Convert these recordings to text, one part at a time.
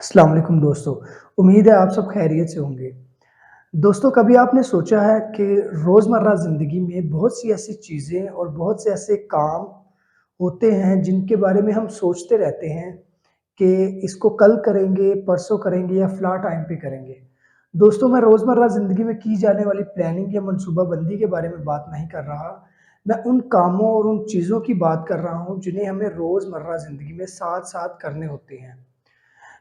अस्सलाम वालेकुम दोस्तों, उम्मीद है आप सब खैरियत से होंगे। दोस्तों कभी आपने सोचा है कि रोज़मर्रा ज़िंदगी में बहुत सी ऐसी चीज़ें और बहुत से ऐसे काम होते हैं जिनके बारे में हम सोचते रहते हैं कि इसको कल करेंगे, परसों करेंगे या फ़लाँ टाइम पे करेंगे। दोस्तों मैं रोज़मर्रा ज़िंदगी में की जाने वाली प्लानिंग या मनसूबाबंदी के बारे में बात नहीं कर रहा। मैं उन कामों और उन चीज़ों की बात कर रहा हूँ जिन्हें हमें रोज़मर्रा ज़िंदगी में साथ-साथ करने होते हैं।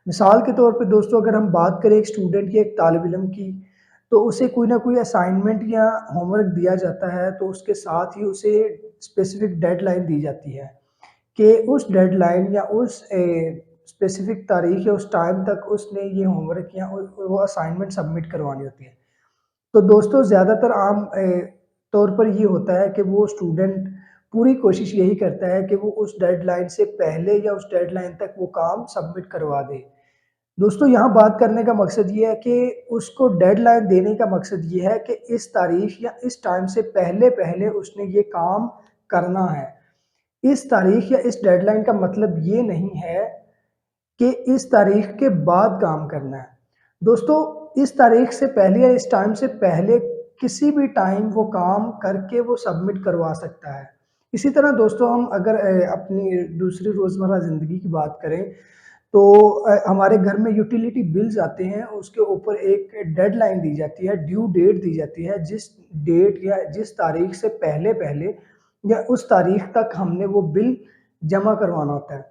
मिसाल के तौर पे दोस्तों अगर हम बात करें एक स्टूडेंट या एक तालिब-इल्म की, तो उसे कोई ना कोई असाइनमेंट या होमवर्क दिया जाता है, तो उसके साथ ही उसे स्पेसिफ़िक डेडलाइन दी जाती है कि उस डेडलाइन या उस स्पेसिफ़िक तारीख़ या उस टाइम तक उसने ये होमवर्क या वो असाइनमेंट सबमिट करवानी होती है। तो दोस्तों ज़्यादातर आम तौर पर ये होता है कि वो स्टूडेंट पूरी कोशिश यही करता है कि वो उस डेडलाइन से पहले या उस डेडलाइन तक वो काम सबमिट करवा दे। दोस्तों यहाँ बात करने का मकसद ये है कि उसको डेडलाइन देने का मकसद ये है कि इस तारीख या इस टाइम से पहले-पहले उसने ये काम करना है। इस तारीख या इस डेडलाइन का मतलब ये नहीं है कि इस तारीख के बाद काम करना है। दोस्तों इस तारीख से पहले या इस टाइम से पहले किसी भी टाइम वो काम करके वो सबमिट करवा सकता है। इसी तरह दोस्तों हम अगर अपनी दूसरी रोज़मर्रा ज़िंदगी की बात करें तो हमारे घर में यूटिलिटी बिल्स आते हैं, उसके ऊपर एक डेडलाइन दी जाती है, ड्यू डेट दी जाती है, जिस डेट या जिस तारीख से पहले-पहले या उस तारीख तक हमने वो बिल जमा करवाना होता है।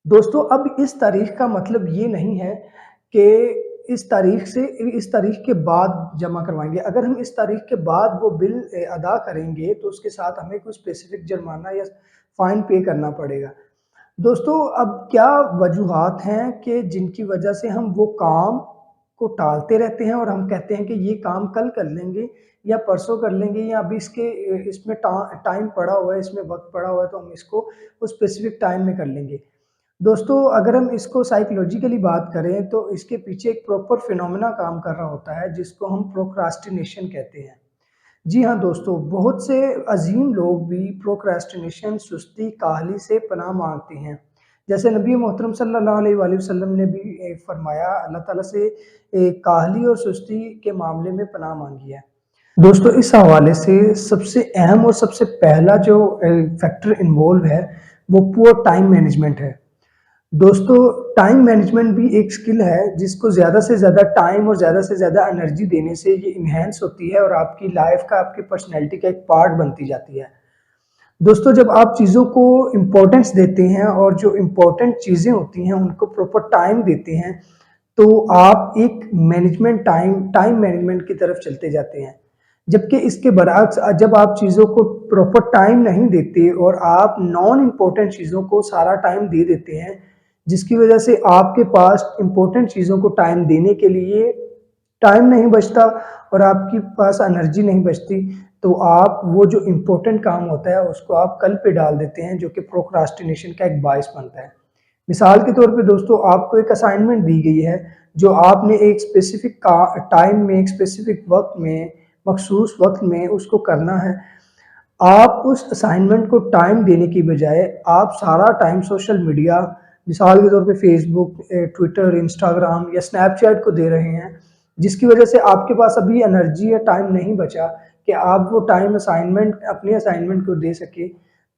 दोस्तों अब इस तारीख का मतलब ये नहीं है कि इस तारीख के बाद जमा करवाएँगे। अगर हम इस तारीख के बाद वो बिल अदा करेंगे, तो उसके साथ हमें कुछ स्पेसिफ़िक जुर्माना या फ़ाइन पे करना पड़ेगा। दोस्तों, अब क्या वजूहात हैं कि जिनकी वजह से हम वो काम को टालते रहते हैं और हम कहते हैं कि ये काम कल कर लेंगे या परसों कर लेंगे या अभी इसमें टाइम पड़ा हुआ है, इसमें वक़्त पड़ा हुआ है तो हम इसको उस स्पेसिफ़िक टाइम में कर लेंगे। दोस्तों, अगर हम इसको साइकोलॉजिकली बात करें तो इसके पीछे एक प्रॉपर फिनोमेना काम कर रहा होता है जिसको हम प्रोक्रास्टिनेशन कहते हैं। जी हाँ दोस्तों, बहुत से अज़ीम लोग भी प्रोक्रेस्टिनेशन, सुस्ती, काहली से पनाह माँगते हैं। जैसे नबी मोहतरम सल्लल्लाहु अलैहि वसल्लम ने भी फरमाया अल्लाह ताला से काहली और सुस्ती के मामले में पनाह माँगी है। दोस्तों इस हवाले से सबसे अहम और सबसे पहला जो फैक्टर इन्वॉल्व है, वो पुअर टाइम मैनेजमेंट है। दोस्तों, टाइम मैनेजमेंट भी एक स्किल है जिसको ज़्यादा से ज़्यादा टाइम और ज़्यादा से ज़्यादा एनर्जी देने से ये एनहांस होती है और आपकी लाइफ़ का, आपकी पर्सनैलिटी का एक पार्ट बनती जाती है। दोस्तों, जब आप चीज़ों को इम्पोर्टेंस देते हैं और जो इम्पोर्टेंट चीज़ें होती हैं उनको प्रॉपर टाइम देते हैं, तो आप एक टाइम मैनेजमेंट की तरफ चलते जाते हैं। जबकि इसके बरअक्स जब आप चीज़ों को प्रॉपर टाइम नहीं देते और आप नॉन इम्पोर्टेंट चीज़ों को सारा टाइम दे देते हैं, जिसकी वजह से आपके पास इम्पोर्टेंट चीज़ों को टाइम देने के लिए टाइम नहीं बचता और आपके पास एनर्जी नहीं बचती, तो आप वो जो इम्पोर्टेंट काम होता है उसको आप कल पे डाल देते हैं, जो कि प्रोक्रास्टिनेशन का एक बायस बनता है। मिसाल के तौर पे दोस्तों आपको एक असाइनमेंट दी गई है, जो आपने एक स्पेसिफ़िक टाइम में, एक स्पेसिफ़िक वक़्त में, मख़सूस वक़्त में उसको करना है। आप उस असाइनमेंट को टाइम देने की बजाय आप सारा टाइम सोशल मीडिया, मिसाल के तौर पे फ़ेसबुक, ट्विटर, इंस्टाग्राम या स्नैपचैट को दे रहे हैं, जिसकी वजह से आपके पास अभी एनर्जी या टाइम नहीं बचा कि आप वो टाइम अपनी असाइनमेंट को दे सकें,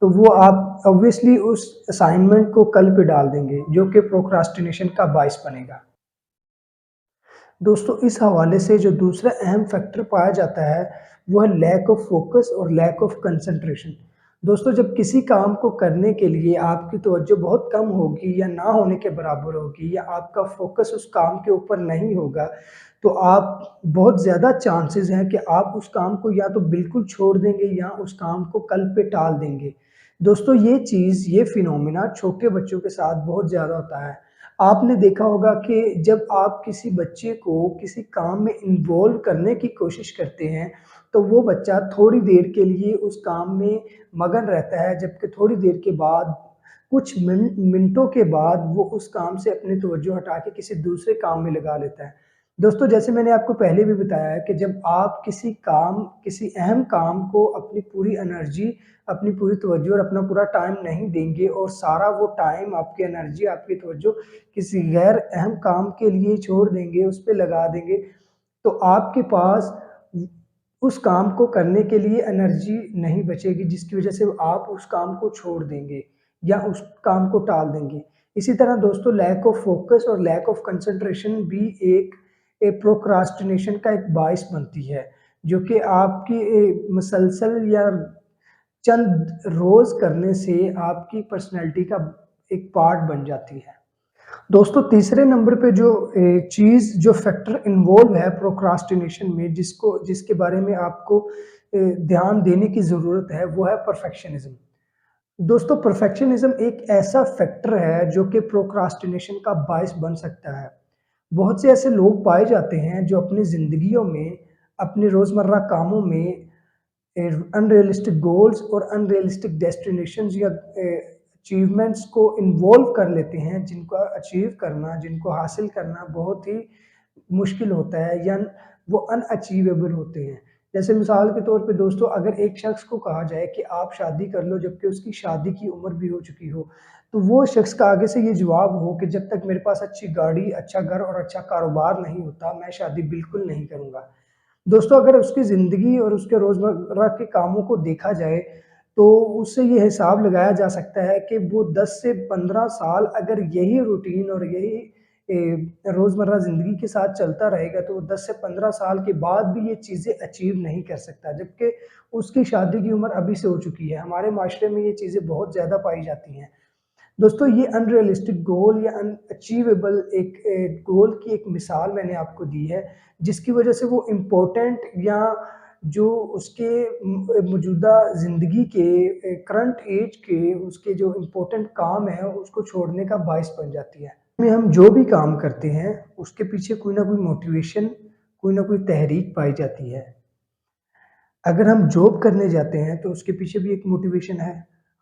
तो वो आप ऑब्वियसली उस असाइनमेंट को कल पे डाल देंगे, जो कि प्रोक्रास्टिनेशन का बायस बनेगा। दोस्तों इस हवाले से जो दूसरा अहम फैक्टर पाया जाता है, वो है लैक ऑफ फ़ोकस और लैक ऑफ कंसंट्रेशन। दोस्तों जब किसी काम को करने के लिए आपकी तवज्जो बहुत कम होगी या ना होने के बराबर होगी या आपका फ़ोकस उस काम के ऊपर नहीं होगा, तो आप बहुत ज़्यादा चांसेस हैं कि आप उस काम को या तो बिल्कुल छोड़ देंगे या उस काम को कल पे टाल देंगे। दोस्तों ये फिनोमेना छोटे बच्चों के साथ बहुत ज़्यादा होता है। आपने देखा होगा कि जब आप किसी बच्चे को किसी काम में इन्वॉल्व करने की कोशिश करते हैं, तो वो बच्चा थोड़ी देर के लिए उस काम में मगन रहता है, जबकि थोड़ी देर के बाद कुछ मिनटों के बाद वो उस काम से अपनी तवज्जो हटा के किसी दूसरे काम में लगा लेता है। दोस्तों, जैसे मैंने आपको पहले भी बताया है कि जब आप किसी अहम काम को अपनी पूरी एनर्जी, अपनी पूरी तवज्जो और अपना पूरा टाइम नहीं देंगे और सारा वो टाइम, आपकी एनर्जी, आपकी तवज्जो किसी गैर अहम काम के लिए छोड़ देंगे, उस पे लगा देंगे, तो आपके पास उस काम को करने के लिए एनर्जी नहीं बचेगी, जिसकी वजह से आप उस काम को छोड़ देंगे या उस काम को टाल देंगे। इसी तरह दोस्तों, लैक ऑफ फोकस और लैक ऑफ कंसंट्रेशन भी प्रोक्रास्टिनेशन का एक बायस बनती है, जो कि आपकी मुसलसल या चंद रोज़ करने से आपकी पर्सनैलिटी का एक पार्ट बन जाती है। दोस्तों, तीसरे नंबर पे जो चीज़ जो फैक्टर इन्वॉल्व है प्रोक्रास्टिनेशन में, जिसके बारे में आपको ध्यान देने की ज़रूरत है, वो है परफेक्शनिज़्म। दोस्तों, परफेक्शनिज़्म एक ऐसा फैक्टर है जो कि प्रोक्रास्टिनेशन का बायस बन सकता है। बहुत से ऐसे लोग पाए जाते हैं जो अपनी ज़िंदगियों में, अपने रोज़मर्रा कामों में अनरियलिस्टिक गोल्स और अनरियलिस्टिक डेस्टिनेशंस या अचीवमेंट्स को इन्वॉल्व कर लेते हैं, जिनको अचीव करना, जिनको हासिल करना बहुत ही मुश्किल होता है या वो अनअचीवेबल होते हैं। जैसे मिसाल के तौर पे दोस्तों, अगर एक शख्स को कहा जाए कि आप शादी कर लो जबकि उसकी शादी की उम्र भी हो चुकी हो, तो वो शख्स का आगे से ये जवाब हो कि जब तक मेरे पास अच्छी गाड़ी, अच्छा घर और अच्छा कारोबार नहीं होता, मैं शादी बिल्कुल नहीं करूँगा। दोस्तों, अगर उसकी ज़िंदगी और उसके रोज़मर्रा के कामों को देखा जाए, तो उससे ये हिसाब लगाया जा सकता है कि वो 10 से 15 साल अगर यही रूटीन और यही रोज़मर्रा ज़िंदगी के साथ चलता रहेगा, तो वो 10 से 15 साल के बाद भी ये चीज़ें अचीव नहीं कर सकता, जबकि उसकी शादी की उम्र अभी से हो चुकी है। हमारे माशरे में ये चीज़ें बहुत ज़्यादा पाई जाती हैं। दोस्तों, ये अनरियलिस्टिक गोल या अनअचीवेबल गोल की एक मिसाल मैंने आपको दी है, जिसकी वजह से वो इम्पोर्टेंट या जो उसके मौजूदा ज़िंदगी के करंट ऐज के उसके जो इम्पोर्टेंट काम है, उसको छोड़ने का बायस बन जाती है। में हम जो भी काम करते हैं, उसके पीछे कोई ना कोई मोटिवेशन, कोई ना कोई तहरीक पाई जाती है। अगर हम जॉब करने जाते हैं, तो उसके पीछे भी एक मोटिवेशन है।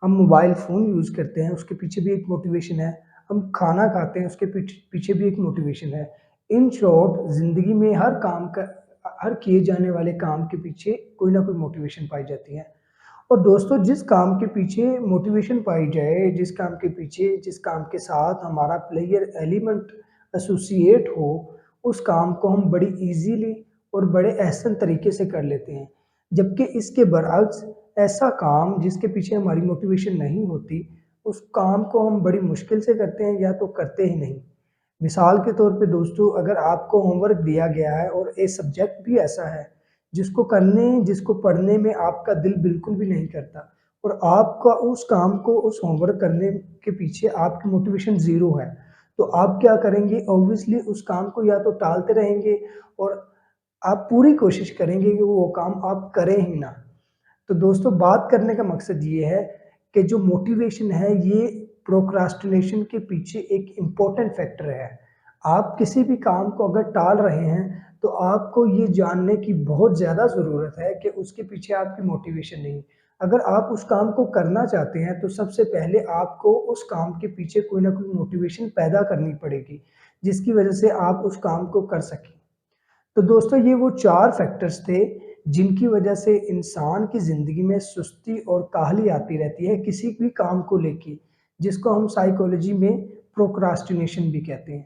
हम मोबाइल फ़ोन यूज़ करते हैं, उसके पीछे भी एक मोटिवेशन है। हम खाना खाते हैं, उसके पीछे भी एक मोटिवेशन है। इन शॉर्ट, ज़िंदगी में हर किए जाने वाले काम के पीछे कोई ना कोई मोटिवेशन पाई जाती है। और दोस्तों, जिस काम के पीछे मोटिवेशन पाई जाए, जिस काम के साथ हमारा प्लेयर एलिमेंट एसोसिएट हो, उस काम को हम बड़ी ईज़िली और बड़े ahsan तरीके से कर लेते हैं। जबकि इसके बरअक्स, ऐसा काम जिसके पीछे हमारी मोटिवेशन नहीं होती, उस काम को हम बड़ी मुश्किल से करते हैं या तो करते ही नहीं। मिसाल के तौर पे दोस्तों, अगर आपको होमवर्क दिया गया है और एक सब्जेक्ट भी ऐसा है जिसको पढ़ने में आपका दिल बिल्कुल भी नहीं करता और आपका उस काम को, उस होमवर्क करने के पीछे आपकी मोटिवेशन ज़ीरो है, तो आप क्या करेंगे? ऑब्वियसली उस काम को या तो टालते रहेंगे और आप पूरी कोशिश करेंगे कि वो काम आप करें ही ना। तो दोस्तों, बात करने का मकसद ये है कि जो मोटिवेशन है, ये प्रोक्रास्टिनेशन के पीछे एक इम्पोर्टेंट फैक्टर है। आप किसी भी काम को अगर टाल रहे हैं, तो आपको ये जानने की बहुत ज़्यादा ज़रूरत है कि उसके पीछे आपकी मोटिवेशन नहीं। अगर आप उस काम को करना चाहते हैं, तो सबसे पहले आपको उस काम के पीछे कोई ना कोई मोटिवेशन पैदा करनी पड़ेगी, जिसकी वजह से आप उस काम को कर सकें। तो दोस्तों, ये वो 4 फैक्टर्स थे, जिनकी वजह से इंसान की ज़िंदगी में सुस्ती और काहली आती रहती है किसी भी काम को लेके, जिसको हम साइकोलॉजी में प्रोक्रास्टिनेशन भी कहते हैं।